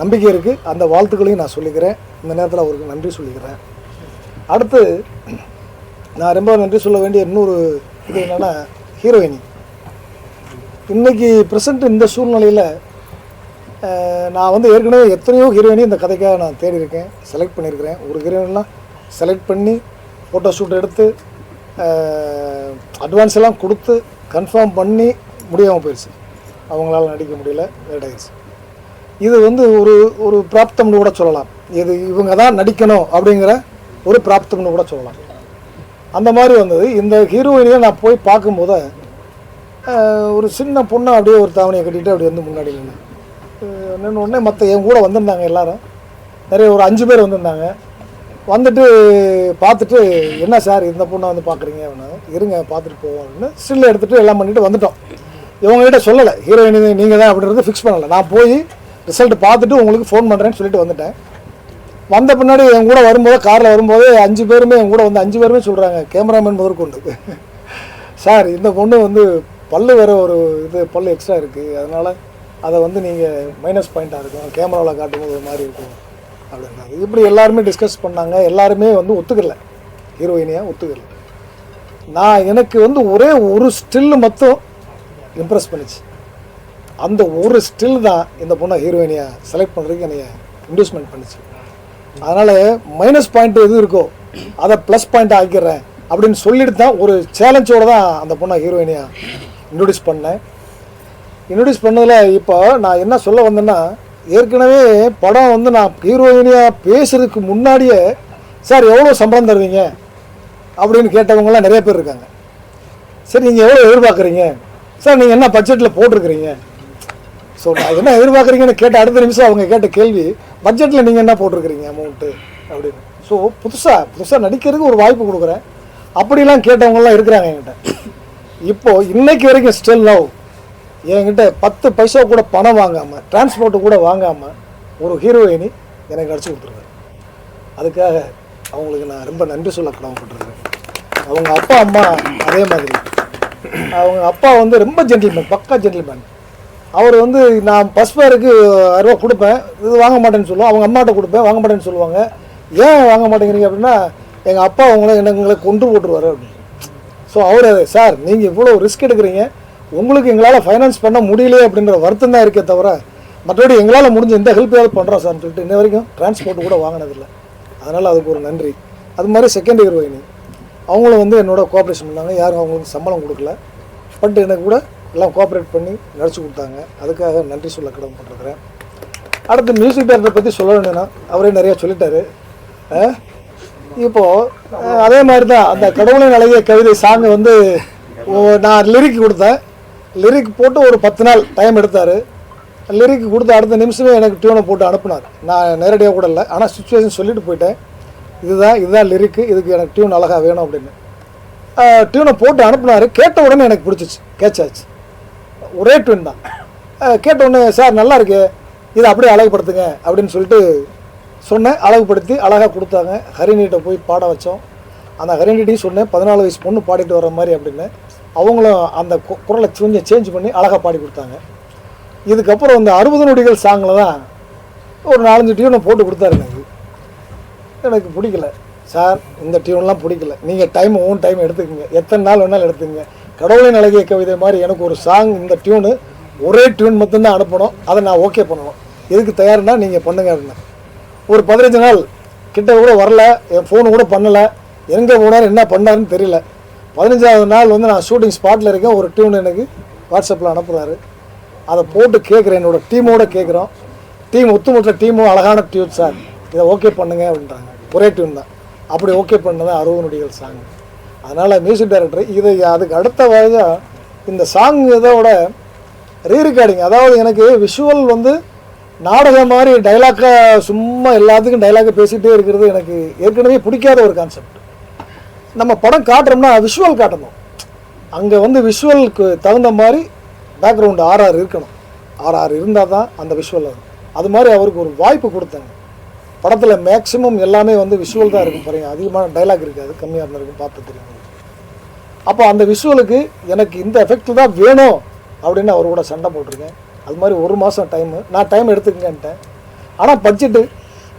நம்பிக்கை இருக்குது. அந்த வாழ்த்துக்களையும் நான் சொல்லிக்கிறேன். இந்த நேரத்தில் அவருக்கு நன்றி சொல்லிக்கிறேன். அடுத்து நான் ரொம்ப நன்றி சொல்ல வேண்டிய இன்னொரு இது என்னென்னா, ஹீரோயினி. இன்றைக்கி ப்ரெசண்ட் இந்த சூழ்நிலையில் நான் வந்து ஏற்கனவே எத்தனையோ ஹீரோயினி இந்த கதைக்காக நான் தேடி இருக்கேன், செலக்ட் பண்ணியிருக்கிறேன். ஒரு ஹீரோயின்லாம் செலக்ட் பண்ணி ஃபோட்டோ ஷூட் எடுத்து அட்வான்ஸ் எல்லாம் கொடுத்து கன்ஃபார்ம் பண்ணி முடியாமல் போயிடுச்சு. அவங்களால நடிக்க முடியல, லேட் ஆகிடுச்சு. இது வந்து ஒரு ஒரு பிராப்தம்னு கூட சொல்லலாம். இது இவங்க தான் நடிக்கணும் அப்படிங்கிற ஒரு பிராப்தம்னு கூட சொல்லலாம். அந்த மாதிரி வந்தது. இந்த ஹீரோயினியை நான் போய் பார்க்கும்போது ஒரு சின்ன பொண்ணை அப்படியே ஒரு தாவணியை கட்டிட்டு அப்படி வந்து முன்னாடி நின்று உடனே மற்ற என் கூட வந்திருந்தாங்க எல்லோரும், நிறைய ஒரு 5 பேர் வந்திருந்தாங்க. வந்துட்டு பார்த்துட்டு, என்ன சார் இந்த பொண்ணை வந்து பார்க்குறீங்க அப்படின்னா, இருங்க பார்த்துட்டு போவோம் அப்படின்னு ஸ்டில் எடுத்துகிட்டு எல்லாம் பண்ணிவிட்டு வந்துட்டோம். இவங்ககிட்ட சொல்லலை ஹீரோயினி நீங்கள் தான் அப்படின்றது ஃபிக்ஸ் பண்ணலை. நான் போய் ரிசல்ட் பார்த்துட்டு உங்களுக்கு ஃபோன் பண்ணுறேன்னு சொல்லிட்டு வந்துட்டேன். வந்த பின்னாடி என் கூட வரும்போது காரில் வரும்போது 5 பேருமே என் கூட வந்து 5 பேருமே சொல்கிறாங்க, கேமராமேன் முதற்கொண்டு, சார் இந்த பொண்ணு வந்து பல்லு வேறு ஒரு இது பல்லு எக்ஸ்ட்ரா இருக்குது, அதனால் அதை வந்து நீங்கள் மைனஸ் பாயிண்ட்டாக இருக்கும், கேமராவில் காட்டும்போது ஒரு மாதிரி இருக்கும் அப்படின்னாங்க. இப்படி எல்லாருமே டிஸ்கஸ் பண்ணாங்க. எல்லாருமே வந்து ஒத்துக்கல, ஹீரோயினியாக ஒத்துக்கல. எனக்கு வந்து ஒரே ஒரு ஸ்டில்லு மட்டும் இம்ப்ரெஸ் பண்ணிச்சு. அந்த ஒரு ஸ்டில் தான் இந்த பொண்ணை ஹீரோயினியாக செலக்ட் பண்ணுறதுக்கு என்னை இன்ட்யூஸ்மெண்ட் பண்ணிச்சு. அதனால் மைனஸ் பாயிண்ட் எது இருக்கோ அதை ப்ளஸ் பாயிண்ட் ஆக்கிடுறேன் அப்படின்னு சொல்லிட்டு தான் ஒரு சேலஞ்சோடு தான் அந்த பொண்ணை ஹீரோயினியாக இன்ட்ரடியூஸ் பண்ணேன். இன்ட்ரடியூஸ் பண்ணதில் இப்போ நான் என்ன சொல்ல வந்தேன்னா, ஏற்கனவே படம் வந்து நான் ஹீரோயினியாக பேசுறதுக்கு முன்னாடியே சார் எவ்வளோ சம்பளம் தருவீங்க அப்படின்னு கேட்டவங்களாம் நிறைய பேர் இருக்காங்க. சரி நீங்கள் எவ்வளோ எதிர்பார்க்குறீங்க சார், நீங்கள் என்ன பட்ஜெட்டில் போட்டிருக்கிறீங்க, ஸோ நான் என்ன எதிர்பார்க்குறீங்கன்னு கேட்ட அடுத்த நிமிஷம் அவங்க கேட்ட கேள்வி, பட்ஜெட்டில் நீங்கள் என்ன போட்டிருக்கிறீங்க அமௌண்ட்டு அப்படின்னு. ஸோ புதுசாக நடிக்கிறதுக்கு ஒரு வாய்ப்பு கொடுக்குறேன். அப்படிலாம் கேட்டவங்களாம் இருக்கிறாங்க என்கிட்ட. இப்போது இன்னைக்கு வரைக்கும் ஸ்டில் நவ் என்கிட்ட 10 பைசா கூட பணம் வாங்காமல், டிரான்ஸ்போர்ட்டு கூட வாங்காமல் ஒரு ஹீரோயினி எனக்கு அடிச்சு கொடுத்துருக்காரு. அதுக்காக அவங்களுக்கு நான் ரொம்ப நன்றி சொல்ல கடமைப்பட்டிருக்கேன். அவங்க அப்பா அம்மா அதே மாதிரி. அவங்க அப்பா வந்து ரொம்ப ஜென்டில்மேன், பக்கா ஜென்டில்மேன். அவர் வந்து நான் பஸ் ஃபேருக்கு 6 ரூபா கொடுப்பேன், இது வாங்க மாட்டேன்னு சொல்லுவோம். அவங்க அம்மாட்ட கொடுப்பேன், வாங்க மாட்டேன்னு சொல்லுவாங்க. ஏன் வாங்க மாட்டேங்கிறீங்க அப்படின்னா, எங்கள் அப்பா எங்களை கொண்டு போட்டுருவார் அப்படின்னு. ஸோ அவர் சார் நீங்கள் இவ்வளோ ரிஸ்க் எடுக்கிறீங்க, உங்களுக்கு எங்களால் ஃபைனான்ஸ் பண்ண முடியலையே அப்படின்ற வருத்தம் தான் இருக்கே தவிர, மற்றபடி எங்களால் முடிஞ்ச எந்த ஹெல்ப்பையாவது பண்ணுறோம் சார்னு சொல்லிட்டு இன்ன வரைக்கும் டிரான்ஸ்போர்ட் கூட வாங்கினதில்லை. அதனால் அதுக்கு ஒரு நன்றி. அது மாதிரி செகண்ட் ஹீரோயினி அவங்களும் வந்து என்னோட கோஆப்ரேஷன் பண்ணாங்க. யாரும் அவங்களுக்கு சம்பளம் கொடுக்கல, பட் எனக்கு கூட எல்லாம் கோஆப்ரேட் பண்ணி நடிச்சு கொடுத்தாங்க. அதுக்காக நன்றி சொல்ல கடமைப்பட்டிருக்கிறேன். அடுத்து மியூசிக் டைரக்டரை பற்றி சொல்ல வேணும்னா அவரே நிறையா சொல்லிட்டாரு. இப்போது அதே மாதிரி தான் அந்த கடவுளின் அழகிய கவிதை சாங்கை வந்து நான் லிரிக் கொடுத்தேன். லிரிக் போட்டு ஒரு 10 நாள் டைம் எடுத்தார். லிரிக் கொடுத்த அடுத்த நிமிஷமே எனக்கு டியூனை போட்டு அனுப்புனார். நான் நேரடியாக கூட இல்லை, ஆனால் சுச்சுவேஷன் சொல்லிட்டு போயிட்டேன், இதுதான் லிரிக்கு, இதுக்கு எனக்கு டியூன் அழகாக வேணும் அப்படின்னு. டியூனை போட்டு அனுப்புனார். கேட்ட உடனே எனக்கு பிடிச்சிச்சு, கேட்சாச்சு. ஒரே டியூன் தான். கேட்ட உடனே சார் நல்லா இருக்கு, இதை அப்படியே அழகுபடுத்துங்க அப்படின்னு சொல்லிட்டு சொன்னேன். அழகுபடுத்தி அழகாக கொடுத்தாங்க. ஹரிணிகிட்ட போய் பாட வச்சோம். அந்த ஹரிணிட்டையும் சொன்னேன் 14 வயசு பொண்ணு பாடிட்டு வர மாதிரி அப்படின்னு. அவங்களும் அந்த குரலை கொஞ்சம் சேஞ்ச் பண்ணி அழகாக பாடி கொடுத்தாங்க. இதுக்கப்புறம் இந்த 60 நொடிகள் சாங்கில் தான் ஒரு 4-5 டியூனை போட்டு கொடுத்தாரு. எனக்கு பிடிக்கல சார், இந்த டியூன்லாம் பிடிக்கல, நீங்கள் ஓன் டைம் எடுத்துக்கோங்க, எத்தனை நாள் வேணாலும் எடுத்துக்கங்க. கடவுளின் அழகிய கவிதை மாதிரி எனக்கு ஒரு சாங், இந்த டியூனு ஒரே டியூன் மட்டும்தான் அனுப்பணும், அதை நான் ஓகே பண்ணணும், எதுக்கு தயார்னா நீங்கள் பண்ணுங்க அப்படின்னா. ஒரு 15 நாள் கிட்ட கூட வரல, என் ஃபோனு கூட பண்ணலை, எங்கே போனார் என்ன பண்ணாருன்னு தெரியல. 15ஆவது நாள் வந்து நான் ஷூட்டிங் ஸ்பாட்டில் இருக்கேன். ஒரு டியூன் எனக்கு வாட்ஸ்அப்பில் அனுப்புகிறாரு. அதை போட்டு கேட்குறேன், என்னோடய டீமோடு கேட்குறோம். ஒத்துமொத்த டீமும் அழகான டியூன் சார், இதை ஓகே பண்ணுங்க அப்படின்றாங்க. ஒரே டியூன் தான். அப்படி ஓகே பண்ணது 60 நொடிகள் சாங். அதனால் மியூசிக் டைரக்டர் இதை அதுக்கு அடுத்த வகையாக இந்த சாங் இதோட ரீரெக்கார்டிங், அதாவது எனக்கு விஷுவல் வந்து நாடகம் மாதிரி டைலாக்காக சும்மா எல்லாத்துக்கும் டைலாக்கை பேசிகிட்டே இருக்கிறது எனக்கு ஏற்கனவே பிடிக்காத ஒரு கான்செப்ட். நம்ம படம் காட்டுறோம்னா விஷுவல் காட்டணும். அங்கே வந்து விஷுவலுக்கு தகுந்த மாதிரி பேக்ரவுண்டு ஆர்ஆர் இருக்கணும். ஆர்ஆர் இருந்தால் தான் அந்த விஷுவல் அது மாதிரி அவருக்கு ஒரு வாய்ப்பு கொடுத்தாங்க. படத்தில் மேக்ஸிமம் எல்லாமே வந்து விஷுவல் தான் இருக்கும் பாருங்க, அதிகமான டைலாக் இருக்காது, கம்மியாக இருக்கும், பார்த்து தெரியும். அப்போ அந்த விஷுவலுக்கு எனக்கு இந்த எஃபெக்ட் தான் வேணும் அப்படின்னு அவர் கூட சண்டை போட்டிருக்கேன். அது மாதிரி 1 மாதம் டைமு நான் டைம் எடுத்துக்கங்கன்ட்டேன். ஆனால் பட்ஜெட்டு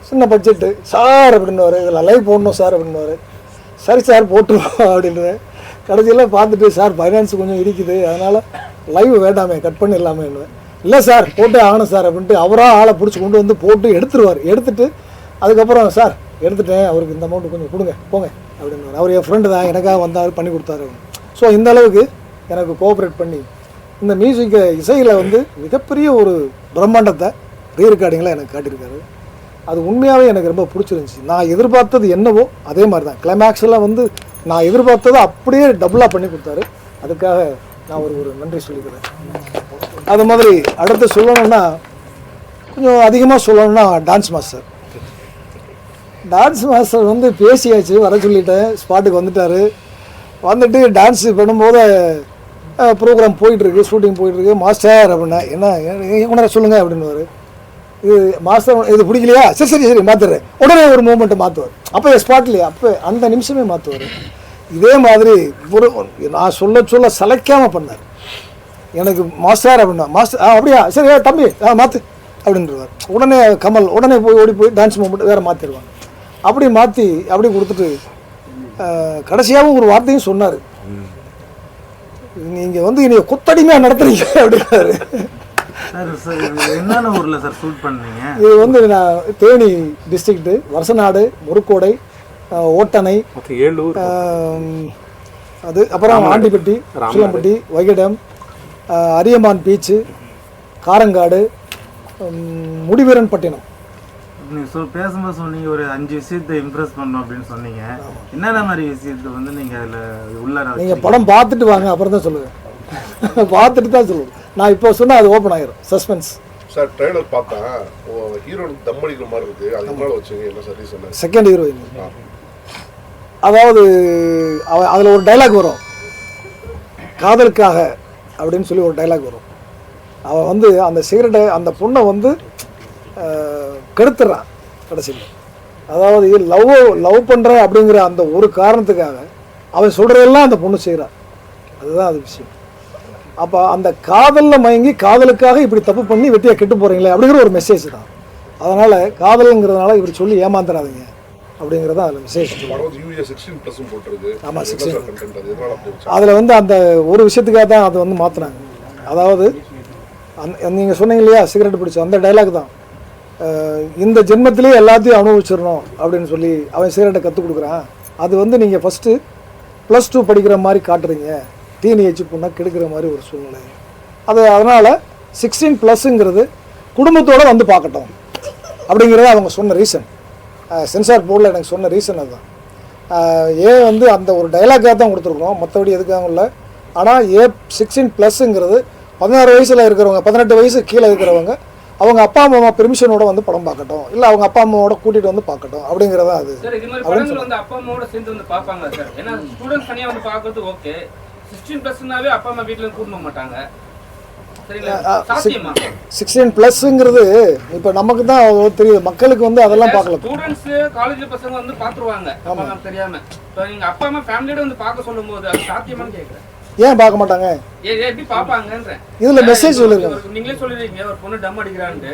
சின்ன பட்ஜெட்டு சார் அப்படின்னுவார், இதில் லைவ் போடணும் சார் அப்படின்னுவார். சரி சார் போட்டுருவோம் அப்படின்னு கடைசியில் பார்த்துட்டு சார் ஃபைனான்ஸ் கொஞ்சம் இருக்குது, அதனால் லைவ் வேண்டாமே கட் பண்ணிடலாமே. இல்லை சார் போட்டே ஆகணும் சார் அப்படின்ட்டு அவராக ஆளை பிடிச்சி கொண்டு வந்து போட்டு எடுத்துருவார். எடுத்துட்டு அதுக்கப்புறம் சார் எடுத்துட்டேன், அவருக்கு இந்த அமௌண்ட்டு கொஞ்சம் கொடுங்க போங்க அப்படின்னு. அவர் என் ஃப்ரெண்டு தான், எனக்காக வந்தார், பண்ணி கொடுத்தாரு. ஸோ இந்த அளவுக்கு எனக்கு கோஆப்ரேட் பண்ணி இந்த மியூசிக்கை இசையில் வந்து மிகப்பெரிய ஒரு பிரம்மாண்டத்தை ரீரெக்கார்டிங்கில் எனக்கு காட்டியிருக்காரு. அது உண்மையாகவே எனக்கு ரொம்ப பிடிச்சிருந்துச்சி. நான் எதிர்பார்த்தது என்னவோ அதே மாதிரி தான் கிளைமேக்ஸில் வந்து நான் எதிர்பார்த்ததை அப்படியே டபுளாக பண்ணி கொடுத்தாரு. அதுக்காக நான் ஒரு நன்றி சொல்லிக்கிறேன். அது மாதிரி அடுத்து சொல்லணும்னா கொஞ்சம் அதிகமாக சொல்லணும்னா டான்ஸ் மாஸ்டர் வந்து பேசியாச்சு, வர சொல்லிட்டேன், ஸ்பாட்டுக்கு வந்துட்டார். வந்துட்டு டான்ஸ் பண்ணும்போது ப்ரோக்ராம் போயிட்டுருக்கு, ஷூட்டிங் போயிட்டுருக்கு. மாஸ்டர் அப்படின்னா என்ன உடனே சொல்லுங்கள் அப்படின்னுவார். இது மாஸ்டர் இது பிடிக்கலையா, சரி மாற்றுறேன், உடனே ஒரு மூமெண்ட்டை மாற்றுவார். அப்போ ஸ்பாட்லேயே அப்போ அந்த நிமிஷமே மாற்றுவார். இதே மாதிரி நான் சொல்ல சளைக்காமல் பண்ணார். எனக்கு மாஸ்டர் அப்படின்னா மாஸ்டர் அப்படியா சரி தம்பி மாற்று அப்படின்றவார். உடனே கமல் உடனே ஓடி போய் டான்ஸ் மூமெண்ட் வேறு மாற்றிடுவாங்க. அப்படி மாற்றி அப்படி கொடுத்துட்டு கடைசியாகவும் ஒரு வார்த்தையும் சொன்னார், நீங்கள் வந்து என்னைய கொத்தடிமையாக நடத்துறீங்க அப்படின்னாரு. என்னென்ன ஊரில் சார் ஷூட் பண்ணீங்க? இது வந்து நான் தேனி டிஸ்ட்ரிக்ட்டு, வருசநாடு, முருக்கோடை, ஓட்டணை, அது அப்புறம் ஆண்டிப்பட்டி, சூலம்பட்டி, வைகடம், அரியமான் பீச்சு, காரங்காடு, முடிவீரன் பட்டினம். நீங்கள் பேசும்போது சொன்னீங்க ஒரு 5 விஷயத்தை இம்ப்ரெஸ் பண்ணணும் அப்படின்னு சொன்னீங்க. என்னென்ன மாதிரி விஷயத்தை வந்து நீங்கள் அதில் உள்ளார நீங்கள் படம் பார்த்துட்டு வாங்க, அப்புறம் தான் சொல்லுவேன். பார்த்துட்டு தான் சொல்லுவேன். நான் இப்போ சொன்னால் அது ஓப்பன் ஆகிரும், சஸ்பென்ஸ். சார் ட்ரெய்லர் பார்த்தா ஹீரோனுக்கு தம் அடிக்கிற மாதிரி இருக்குது, அது மேலே வச்சுங்க என்ன சார் ரீசன்? செகண்ட் ஹீரோயின், அதாவது அதில் ஒரு டைலாக் வரும், காதலுக்காக அப்படின்னு சொல்லி ஒரு டைலாக் வரும். அவன் வந்து அந்த சிகரெட்டை அந்த பொண்ணை வந்து கெடுத்துறான் கடைசியில். அதாவது லவ் பண்ணுறேன் அப்படிங்கிற அந்த ஒரு காரணத்துக்காக அவன் சொல்கிறதெல்லாம் அந்த பொண்ணு செய்கிறான். அதுதான் அது விஷயம். அப்போ அந்த காதலில் மயங்கி காதலுக்காக இப்படி தப்பு பண்ணி வெட்டியாக கெட்டு போகிறீங்களே அப்படிங்கிற ஒரு மெசேஜ் தான். அதனால் காதலுங்கிறதுனால இப்படி சொல்லி ஏமாந்துடாதீங்க அப்படிங்கிறத அதில் மெசேஜ். ஆமாம் 16. அதில் வந்து அந்த ஒரு விஷயத்துக்காக தான் அதை வந்து மாற்றினாங்க. அதாவது நீங்கள் சொன்னீங்க இல்லையா சிகரெட் பிடிச்ச அந்த டைலாக் தான், இந்த ஜென்மத்திலே எல்லாத்தையும் அனுபவிச்சிடணும் அப்படின்னு சொல்லி அவன் சிகரெட்டை கற்றுக் கொடுக்குறான். அது வந்து நீங்கள் ஃபஸ்ட்டு +2 படிக்கிற மாதிரி காட்டுறீங்க, டீனேஜ் பொண்ணை கெடுக்கிற மாதிரி ஒரு சூழ்நிலை. அதனால் 16+ங்கிறது குடும்பத்தோடு வந்து பார்க்கட்டும் அப்படிங்கிறத அவங்க சொன்ன ரீசன். சென்சார் போர்டில் எனக்கு சொன்ன ரீசன் அதுதான். ஏன் வந்து அந்த ஒரு டைலாக்காக தான் கொடுத்துருக்கோம், மற்றபடி எதுக்காக இல்லை. ஆனால் 16+ங்கிறது 16 வயசில் இருக்கிறவங்க, 18 வயசு கீழே இருக்கிறவங்க அவங்க அப்பா அம்மா பெர்மிஷனோட வந்து படம் பார்க்கட்டும், இல்லை அவங்க அப்பா அம்மாவோட கூட்டிகிட்டு வந்து பார்க்கட்டும் அப்படிங்கிறதா அது. சார் இது மாதிரி படங்கள் வந்து அப்பா அம்மாவோட சேர்ந்து வந்து பார்ப்பாங்க சார். ஏன்னா ஸ்டூடெண்ட்ஸ் தனியாக வந்து பார்க்கறது ஓகே, 16+னாவே அப்பா அம்மா வீட்டில் கூட்டு போக மாட்டாங்க. 16+ங்கிறது இப்போ நமக்கு தான் தெரியுது, மக்களுக்கு வந்து அதெல்லாம் பார்க்கல. ஸ்டூடெண்ட்ஸ் காலேஜ் பசங்க வந்து பார்த்துருவாங்க தெரியாம. இப்போ நீங்கள் அப்பா அம்மா ஃபேமிலியோட வந்து பார்க்க சொல்லும் போது அது சாத்தியமானு கேட்குறேன். ஏன் பார்க்க மாட்டாங்க? எப்படி பார்ப்பாங்கன்றேன். இதுல மெசேஜ் சொல்லுங்க. நீங்களே சொல்லிருக்கீங்க ஒரு பொண்ணு டம் அடிக்கிறான்னு.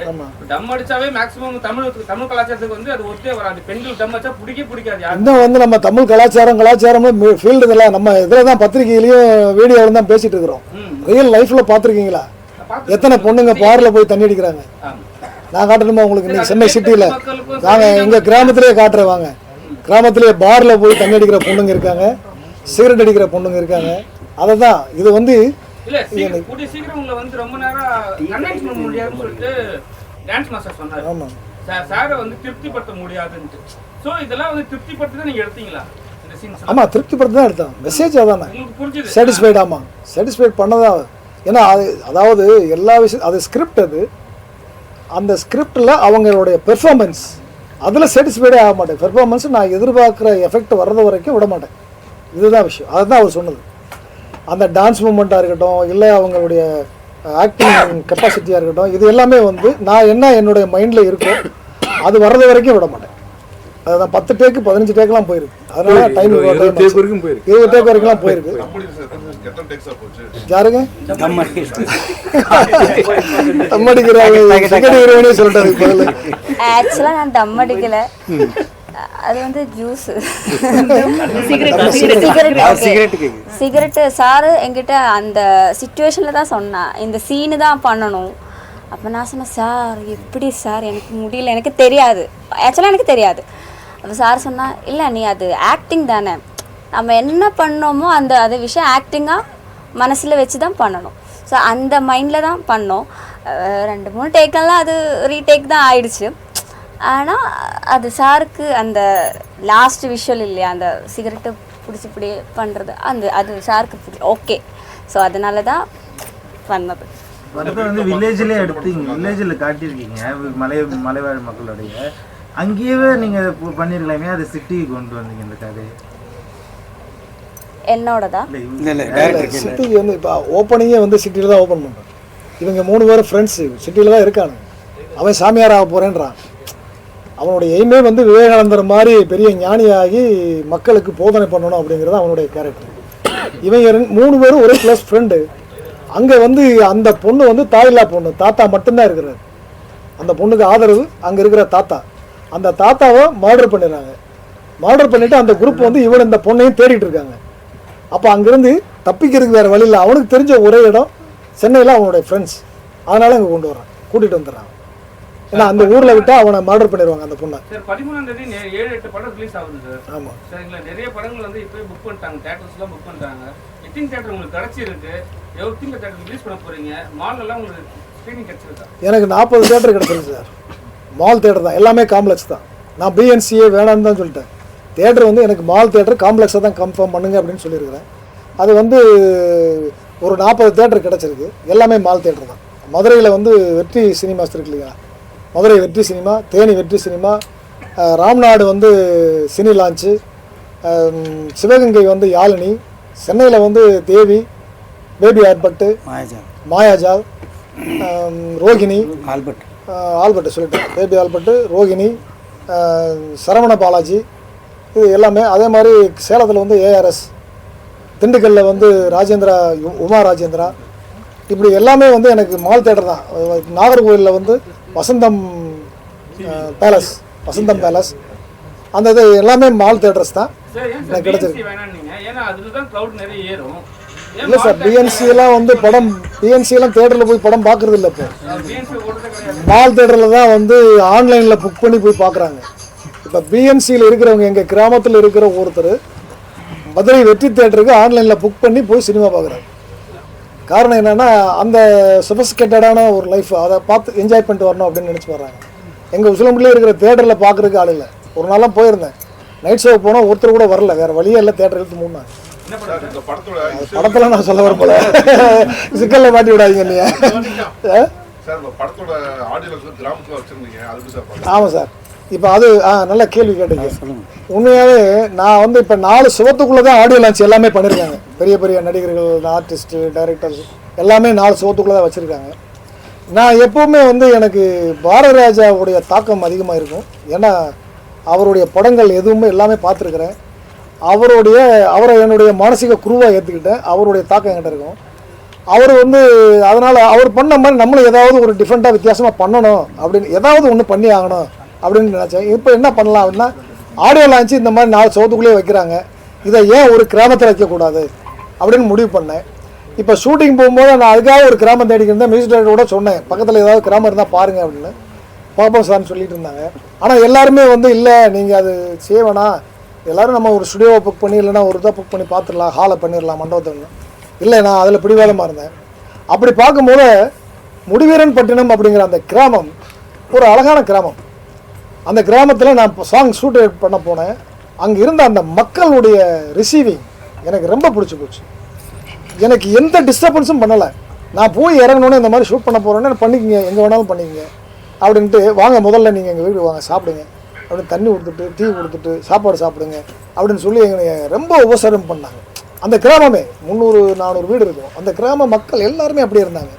டம் அடிச்சாவே மேக்ஸிமம் தமிழ் கலாச்சாரத்துக்கு வந்து அது ஒத்தே வராது. பெண்கள் டம் அடிச்சா பிடிக்காது. இன்னும் வந்து நம்ம தமிழ் கலாச்சாரம் ஃபீல்டு இதெல்லாம் நம்ம இதில் தான் பத்திரிகையிலையும் வீடியோவில் தான் பேசிட்டு இருக்கிறோம். ரியல் லைஃப்ல பார்த்துருக்கீங்களா? எத்தனை பொண்ணுங்க பார்ல போய் தண்ணி அடிக்கிறாங்க? நான் காட்டணுமா உங்களுக்கு? இன்னைக்கு சென்னை சிட்டியில் நாங்கள் எங்கள் கிராமத்திலே காட்டுறேன் வாங்க. கிராமத்திலே பார்ல போய் தண்ணி அடிக்கிற பொண்ணுங்க இருக்காங்க, சிகரெட் அடிக்கிற பொண்ணுங்க இருக்காங்க. அததான் இது வந்து இல்ல கூடிய சீக்கிரம் உங்களை வந்து ரொம்ப நேரம் கன்வின்ஸ் பண்ண முடியாதுன்னு சொல்லிட்டு டான்ஸ் மாஸ்டர் சொன்னாரு. ஆமா சாரை வந்து திருப்திப்படுத்த முடியாதுன்னு. சோ இதெல்லாம் வந்து திருப்திப்படுத்தி தான் நீங்க எடுத்தீங்களா இந்த சீன்ஸ்? ஆமா திருப்திப்படுத்தி தான் எடுத்தோம். மெசேஜ் அதானே, உங்களுக்கு புரிஞ்சுது? சாட்டிஸ்ஃபைட். ஆமா சாட்டிஸ்ஃபைட் பண்ணதா. ஏன்னா அதாவது எல்லா விஷயம் அது ஸ்கிரிப்ட், அது அந்த ஸ்கிரிப்டில் அவங்களுடைய பெர்ஃபார்மன்ஸ் அதில் சாட்டிஸ்ஃபைடே ஆக மாட்டேன். பெர்ஃபார்மன்ஸ் நான் எதிர்பார்க்குற எஃபெக்ட் வர்றது வரைக்கும் விட மாட்டேன். இதுதான் விஷயம். அதுதான் அவர் சொன்னது. அந்த டான்ஸ் மூமெண்ட்டாக இருக்கட்டும், இல்லை அவங்களுடைய ஆக்டிங் கெப்பாசிட்டியாக இருக்கட்டும், இது எல்லாமே வந்து நான் என்ன என்னுடைய மைண்டில் இருக்கோ அது வர்றது வரைக்கும் விட மாட்டேன். அதுதான் 10 டேக்கு 15 டேக்கெலாம் போயிருக்கு. அதனால டைம் 20 டேக் வரைக்கும்லாம் போயிருக்கு. யாருங்க தம் அடிக்கிறாங்க சொல்லிட்டாரு. ஆக்சுவலாக நான் தம் அடிக்கல, அது வந்து ஜூஸ் சிகரெட்டு. சாரு என்கிட்ட அந்த சிச்சுவேஷனில் தான் சொன்னேன், இந்த சீனு தான் பண்ணணும். அப்போ நான் சொன்னேன், சார் எப்படி சார் எனக்கு முடியல, எனக்கு தெரியாது, ஆக்சுவலாக எனக்கு தெரியாது. அப்போ சார் சொன்னால், இல்லை நீ அது ஆக்டிங் தானே, நம்ம என்ன பண்ணோமோ அது விஷயம் ஆக்டிங்காக மனசில் வச்சு தான் பண்ணணும். ஸோ அந்த மைண்டில் தான் பண்ணோம். 2-3 டேக்கெல்லாம் அது ரீடேக் தான் ஆயிடுச்சு. ஆனால் அது சாருக்கு அந்த லாஸ்ட் விஷுவல் இல்லையா, அந்த சிகரெட்டு பிடிச்சி இப்படி பண்ணுறது, அது சாருக்கு ஓகே. ஸோ அதனால தான் பண்ணது. வந்து வில்லேஜ்லேயே எடுத்தீங்க, வில்லேஜில் காட்டியிருக்கீங்க மலைவாழ் மக்களுடைய. அங்கேயே நீங்கள் பண்ணிருக்கலாமே, அது சிட்டிக்கு கொண்டு வந்தீங்க இந்த கதையை. என்னோடதா சிட்டிக்கு வந்து இப்போ ஓப்பனிங்கே வந்து சிட்டியில் தான் ஓப்பன் பண்ணுறேன். இவங்க 3 பேரும் ஃப்ரெண்ட்ஸு சிட்டியில் தான் இருக்கானுங்க. அவன் சாமியார் ஆக போகிறேன்றான். அவனுடைய எய்மே வந்து விவேகானந்தர் மாதிரி பெரிய ஞானியாகி மக்களுக்கு போதனை பண்ணணும் அப்படிங்கிறது அவனுடைய கேரக்டர். இவங்க 3 பேரும் ஒரே க்ளோஸ் ஃப்ரெண்டு. அங்கே வந்து அந்த பொண்ணு வந்து தாயில்லா பொண்ணு, தாத்தா மட்டும்தான் இருக்கிறார். அந்த பொண்ணுக்கு ஆதரவு அங்கே இருக்கிற தாத்தா. அந்த தாத்தாவை மர்டர் பண்ணிடுறாங்க. மர்டர் பண்ணிவிட்டு அந்த குரூப் வந்து இவன் இந்த பொண்ணையும் தேடிட்டு இருக்காங்க. அப்போ அங்கேருந்து தப்பிக்கிறதுக்கு வேறு வழி இல்லை. அவனுக்கு தெரிஞ்ச ஒரே இடம் சென்னையில் அவனுடைய ஃப்ரெண்ட்ஸ். அதனால் அங்கே கொண்டு வரான், கூட்டிகிட்டு வந்துடுறான். ஏன்னா அந்த ஊரில் விட்டால் அவனை மர்டர் பண்ணிடுவாங்க அந்த பொண்ணை. சார் 13ஆம் தேதி 7-8 படம் ரிலீஸ் ஆகுது சார். ஆமாம் சரிங்களா, நிறைய படங்கள் வந்து இப்போ புக் பண்ணிட்டாங்க, தேட்டர்ஸ்லாம் புக் பண்ணிட்டாங்க. எத்தனை தேட்டர் உங்களுக்கு கிடச்சிருக்கு, எவ்வளோ தேட்டர் ரிலீஸ் பண்ண போகிறீங்க, மாலெல்லாம் உங்களுக்கு ஸ்க்ரீனிங் கிடச்சிருக்கா? எனக்கு 40 தேட்டர் கிடச்சிருக்கு சார். மால் தேட்டர் தான், எல்லாமே காம்ப்ளெக்ஸ் தான். நான் பிஎன்சியே வேணான்னு தான் சொல்லிட்டேன். தேட்டர் வந்து எனக்கு மால் தேட்டர் காம்ப்ளெக்ஸை தான் கன்ஃபார்ம் பண்ணுங்க அப்படின்னு சொல்லியிருக்கிறேன். அது வந்து ஒரு 40 தேட்டர் கிடச்சிருக்கு, எல்லாமே மால் தேட்டர் தான். மதுரையில் வந்து வெற்றி சினிமாஸ் இருக்கு இல்லையா, மதுரை வெற்றி சினிமா, தேனி வெற்றி சினிமா, ராம்நாடு வந்து சினி லான்ச்சு, சிவகங்கை வந்து யாழினி, சென்னையில் வந்து Devi, baby Albert, Mayajaal, Rohini, Albert சொல்லிட்டேன், பேபி ஆல்பர்ட்டு, ரோகிணி, சரவண பாலாஜி, இது எல்லாமே. அதே மாதிரி சேலத்தில் வந்து ஏஆர்எஸ், திண்டுக்கல்லில் வந்து ராஜேந்திரா, உமா ராஜேந்திரா, இப்படி எல்லாமே வந்து எனக்கு மால் தேட்டர் தான். நாகர்கோவிலில் வந்து வசந்தம் பேலஸ், வசந்தம் பேலஸ், அந்த இது எல்லாமே மால் தேட்டர்ஸ் தான் எனக்கு கிடச்சிருக்கு. இல்லை சார், பிஎன்சியெல்லாம் வந்து படம், பிஎன்சியெல்லாம் தேட்டரில் போய் படம் பார்க்குறது இல்லை. இப்போ மால் தேட்டரில் தான் வந்து ஆன்லைனில் புக் பண்ணி போய் பார்க்குறாங்க. இப்போ பிஎன்சியில் இருக்கிறவங்க, எங்கள் கிராமத்தில் இருக்கிற ஒருத்தர் மதுரை வெற்றி தேட்டருக்கு ஆன்லைனில் புக் பண்ணி போய் சினிமா பார்க்குறாங்க. காரணம் என்னென்னா, அந்த சொஃபிஸ்டிகேட்டடான ஒரு லைஃப், அதை பார்த்து என்ஜாய் பண்ணிட்டு வரணும் அப்படின்னு நினச்சி வர்றாங்க. எங்கள் உசிலம்பட்டிலே இருக்கிற தேட்டரில் பார்க்குறதுக்கு ஆள் இல்லை. ஒரு நாளாக போயிருந்தேன், நைட் ஷோ போனால் ஒருத்தர் கூட வரல, வேறு வழியே இல்லை, தேட்டர் எடுத்து மூடினாங்க. படத்தில் நான் சொல்ல வரப்போல, சிக்கலில் மாட்டி விடாதீங்க நீ. ஆமாம் சார், இப்போ அது நல்ல கேள்வி கேட்டீங்க. உண்மையாகவே நான் வந்து இப்போ 4 சுவத்துக்குள்ளே தான் ஆடியோ லான்ச் எல்லாமே பண்ணியிருக்காங்க. பெரிய பெரிய நடிகர்கள், ஆர்டிஸ்ட்டு, டைரக்டர்ஸ் எல்லாமே 4 சுவத்துக்குள்ளே தான் வச்சுருக்காங்க. நான் எப்போவுமே வந்து எனக்கு பாரதி ராஜாவுடைய தாக்கம் அதிகமாக இருக்கும். ஏன்னா அவருடைய படங்கள் எதுவுமே எல்லாமே பார்த்துருக்குறேன். அவரை என்னுடைய மானசீக குருவாக ஏற்றுக்கிட்டேன். அவருடைய தாக்கம் என்கிட்ட இருக்கும். அவர் வந்து அதனால் அவர் பண்ண மாதிரி நம்மளும் ஏதாவது ஒரு டிஃப்ரெண்ட்டாக வித்தியாசமாக பண்ணணும் அப்படின்னு, ஏதாவது ஒன்று பண்ணி ஆகணும் அப்படின்னு நினச்சேன். இப்போ என்ன பண்ணலாம் அப்படின்னா, ஆடியோ லான்ச்சு இந்த மாதிரி 4 சவுத்துக்குள்ளேயே வைக்கிறாங்க, இதை ஏன் ஒரு கிராமத்தில் வைக்கக்கூடாது அப்படின்னு முடிவு பண்ணேன். இப்போ ஷூட்டிங் போகும்போது நான் அதுக்காக ஒரு கிராமம் தேடிக்கிருந்தேன். மியூசிக் டைரக்டரோட சொன்னேன், பக்கத்தில் ஏதாவது கிராமம் இருந்தால் பாருங்கள் அப்படின்னு. பாப்போம் சார்னு சொல்லிட்டு இருந்தாங்க. ஆனால் எல்லாருமே வந்து இல்லை, நீங்கள் அது செய்வேனா, எல்லோரும் நம்ம ஒரு ஸ்டுடியோவை புக் பண்ணி, இல்லைனா ஒரு இதாக புக் பண்ணி பார்த்துடலாம், ஹாலை பண்ணிடலாம், மண்டபத்தை. இல்லை, நான் அதில் பிடிவாதமாக இருந்தேன். அப்படி பார்க்கும்போது முடிவீரன் பட்டினம் அப்படிங்கிற அந்த கிராமம் ஒரு அழகான கிராமம். அந்த கிராமத்தில் நான் சாங் ஷூட் பண்ண போனேன். அங்கே இருந்த அந்த மக்களுடைய ரிசீவிங் எனக்கு ரொம்ப பிடிச்சி போச்சு. எனக்கு எந்த டிஸ்டர்பன்ஸும் பண்ணலை. நான் போய் இறங்கணுன்னு இந்த மாதிரி ஷூட் பண்ண போகிறேன்னு பண்ணிக்கங்க, எங்கே வேணாலும் பண்ணிக்கங்க, அப்படின்ட்டு வாங்க முதல்ல நீங்கள் எங்கள் வீட்டுக்கு வாங்க சாப்பிடுங்க அப்படின்னு தண்ணி கொடுத்துட்டு டீ கொடுத்துட்டு சாப்பாடு சாப்பிடுங்க அப்படின்னு சொல்லி எங்களை ரொம்ப உபசரம் பண்ணாங்க. அந்த கிராமமே 300-400 வீடு இருக்கும். அந்த கிராம மக்கள் எல்லாருமே அப்படி இருந்தாங்க.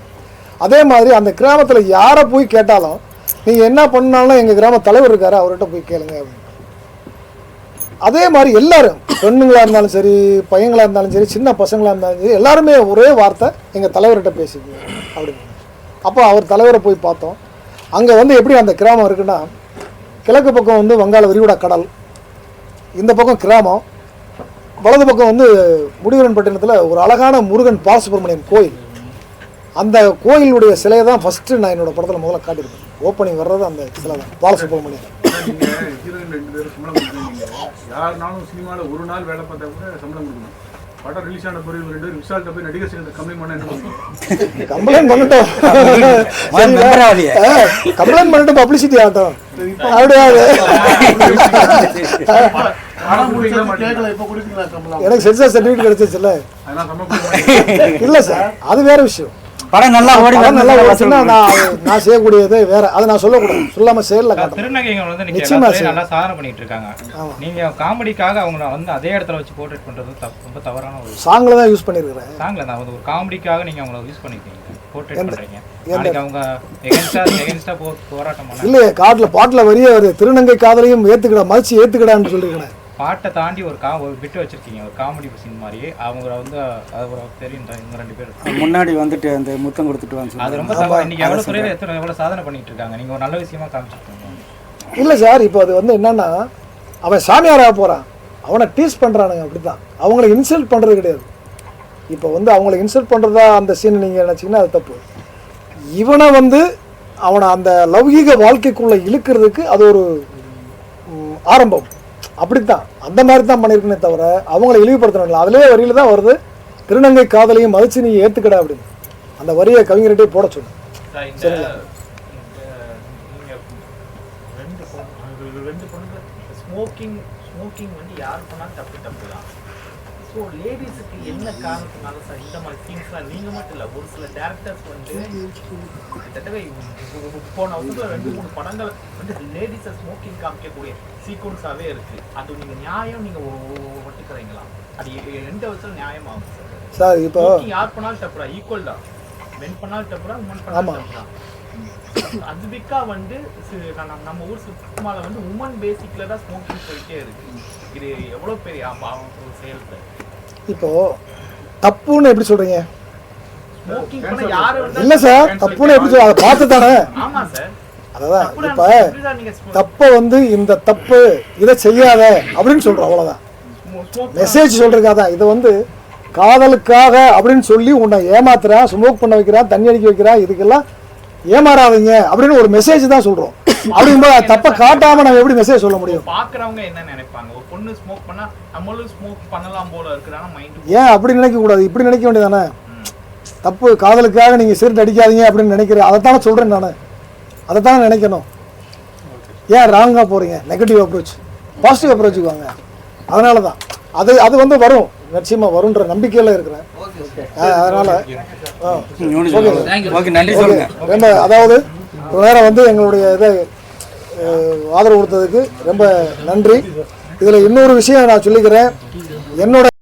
அதே மாதிரி அந்த கிராமத்தில் யாரை போய் கேட்டாலும் நீங்கள் என்ன பண்ணாலும் எங்கள் கிராம தலைவர் இருக்காரு, அவர்கிட்ட போய் கேளுங்க அப்படின்னு. அதே மாதிரி எல்லாரும் பெண்ணுங்களாக இருந்தாலும் சரி, பையங்களாக இருந்தாலும் சரி, சின்ன பசங்களாக இருந்தாலும் சரி, எல்லாருமே ஒரே வார்த்தை எங்கள் தலைவர்கிட்ட பேசிக்கங்க அப்படின்னு. அப்போ அவர் தலைவரை போய் பார்த்தோம். அங்கே வந்து எப்படி அந்த கிராமம் இருக்குன்னா, கிழக்கு பக்கம் வந்து வங்காள விரிகுடா கடல், இந்த பக்கம் கிராமம், வலது பக்கம் வந்து முடிவரன்பட்டினத்தில் ஒரு அழகான முருகன் பாலசுப்ரமணியன் கோயில். அந்த கோயிலுடைய சிலையை தான் ஃபஸ்ட்டு நான் என்னோடய படத்தில் முதல்ல காட்டியிருக்கேன். ஓப்பனிங் வர்றது அந்த சிலை தான், பாலசுப்ரமணியன். ஹீரோயின் 2 பேரும் சம்பளம் கொடுக்குறீங்க. யாருனாலும் சினிமாவில் ஒரு நாள் வேலை பார்த்தா கூட சம்பளம் கொடுக்கணும். படம் ரிலீஸ் ஆன பிறகு 2 பேரும் விசால்ட்ட போய் நடிகர் சங்கத்தை கம்ப்ளைண்ட் பண்ண என்ன பண்ணுவீங்க? கம்ப்ளைண்ட் பண்ணட்டும், கம்ப்ளைண்ட் பண்ணிட்டு பப்ளிசிட்டி ஆகட்டும். அப்படியாது எனக்கு சென்சார் சர்டிஃபிகேட் கிடைச்சிச்சுல்ல. இல்லை சார், அது வேற விஷயம். படம் நல்லா ஓடி நல்லா ஓடிச்சுன்னா நான் செய்யக்கூடியது வேற, அதை நான் சொல்லக்கூடாது, சொல்லாம செயல்ல காட்டணும். திருநங்கைகள் வந்து நிச்சயமா நல்லா சாதனை பண்ணிட்டு இருக்காங்க. நீங்க காமெடிக்காக அவங்கள வந்து அதே இடத்துல வச்சு போர்ட்ரேட் பண்றது ரொம்ப தவறான ஒரு சாங்ல தான் யூஸ் பண்ணிருக்கிறேன். சாங்ல தான் ஒரு காமெடிக்காக நீங்க அவங்கள யூஸ் பண்ணிருக்கீங்க, போர்ட்ரேட் பண்றீங்க. நாளைக்கு அவங்க எகென்ஸ்டா போராட்டம் பண்ண இல்லையே, காட்டுல பாட்டுல வரியே வருது, திருநங்கை காதலையும் ஏத்துக்கடா, மதிச்சு ஏத்துக்கடான்னு சொல்லிருக்கேன். பாட்டை தாண்டி ஒரு விட்டு வச்சிருக்கீங்க, ஒரு காமெடி சீன் மாதிரியே. அவங்க வந்து அது தெரியும், இவங்க 2 பேரும் முன்னாடி வந்துட்டு அந்த முத்தம் கொடுத்துட்டு வந்து அது ரொம்ப தவறு. இன்னைக்கு எவ்வளவு துறையில எவ்வளவு சாதனை பண்ணிட்டு இருக்காங்க, நீங்க ஒரு நல்ல விஷயமா காமிச்சிருக்கீங்க. இல்லை சார், இப்போ அது வந்து என்னன்னா, அவன் சாமியாராக போகிறான், அவனை டீஸ் பண்ணுறானுங்க, அப்படி தான். அவங்கள இன்சல்ட் பண்ணுறது கிடையாது. இப்போ வந்து அவங்கள இன்சல்ட் பண்ணுறதா அந்த சீன் நீங்கள் நினச்சிங்கன்னா அது தப்பு. இவனை வந்து அவனை அந்த லௌகீக வாழ்க்கைக்குள்ளே இழுக்கிறதுக்கு அது ஒரு ஆரம்பம், அப்படித்தான். அந்த மாதிரி தான் பண்ணியிருக்கனே தவிர அவங்கள இழிவுபடுத்தணும். அதிலே வரியில் தான் வருது, திருநங்கை காதலையும் மதிச்சு நீ ஏற்றுக்கடா அப்படின்னு. அந்த வரியை கவிஞர்கிட்டே போட சொன்னேன். சரிங்களா? ஸ்மோக்கிங் வந்து யார் பண்ணாலும் தப்பு தான். ஸோ லேடிஸுக்கு என்ன காரணத்தினால சார் இந்த மாதிரி சீன்ஸ்லாம் நீங்கள் மட்டும் இல்லை, ஒரு சில டேரக்டர்ஸ் வந்து கிட்டத்தட்ட போன வருஷத்துல 2-3 படங்கள் வந்து லேடிஸை ஸ்மோக்கிங் காமிக்கக்கூடிய சீக்வன்ஸாகவே இருக்குது. அது நீங்கள் நியாயம் நீங்கள் ஒட்டுக்கிறீங்களா? அது எந்த வருஷம் நியாயமாகும் சார்? இப்போ யார் பண்ணாலும் தப்புறா, ஈக்குவல் தான். மென் பண்ணாலும் தப்புறா, உமன் பண்ணாலும் தப்புறா. அதுவிக்கா வந்து நம்ம ஊர் சுத்தமால வந்து உமன் பேசிக்ல தான் ஸ்மோக்கிங் போயிட்டே இருக்கு. இது எவ்வளவு பெரிய செயல் சார்? இப்போ தப்புன்னு எப்படி சொல்றீங்க? ஸ்மோக்கிங் பண்ண யாரு இல்ல சார், தப்புன்னு எப்படி சொல்ற? அதை பார்த்து தானே. ஆமா சார், அதான். இப்ப தப்ப வந்து இந்த தப்பு இதை செய்யாத அப்படின்னு சொல்றோம், அவ்வளவுதான். மெசேஜ் சொல்றதுக்காக இதை வந்து காதலுக்காக அப்படின்னு சொல்லி உன்னை ஏமாத்துறான், ஸ்மோக் பண்ண வைக்கிறான், தண்ணி அடிக்க வைக்கிறான், இதுக்கெல்லாம் ஏமாறாதீங்க அப்படின்னு ஒரு மெசேஜ் தான் சொல்றோம். அப்படிங்கும்போது தப்ப காட்டாம நம்ம எப்படி மெசேஜ் சொல்ல முடியும்? பாக்குறவங்க என்ன நினைப்பாங்க? ஒரு பொண்ணு ஸ்மோக் பண்ணா நம்மளும் ஸ்மோக் பண்ணலாம் போல இருக்குறான மைண்ட். ஏன் அப்படி நினைக்க கூடாது? இப்படி நினைக்க வேண்டியதானே? தப்பு, காதலுக்காக நீங்க சிகரெட் அடிக்காதீங்க அப்படின்னு நினைக்கிறேன், அதைத்தானே சொல்றேன் நான். அதைத்தானே நினைக்கணும். ஏன் ராங்கா போறீங்க? நெகட்டிவ் அப்ரோச், பாசிட்டிவ் அப்ரோச்சுக்கு வாங்க. அதனால தான் அது வந்து வரும், நிச்சயமா வரும்ன்ற நம்பிக்கையில இருக்கிறேன். அதனால அதாவது நேரம் வந்து எங்களுடைய இதை ஆதரவு கொடுத்ததுக்கு ரொம்ப நன்றி. இதில் இன்னொரு விஷயம் நான் சொல்லிக்கிறேன். என்னோட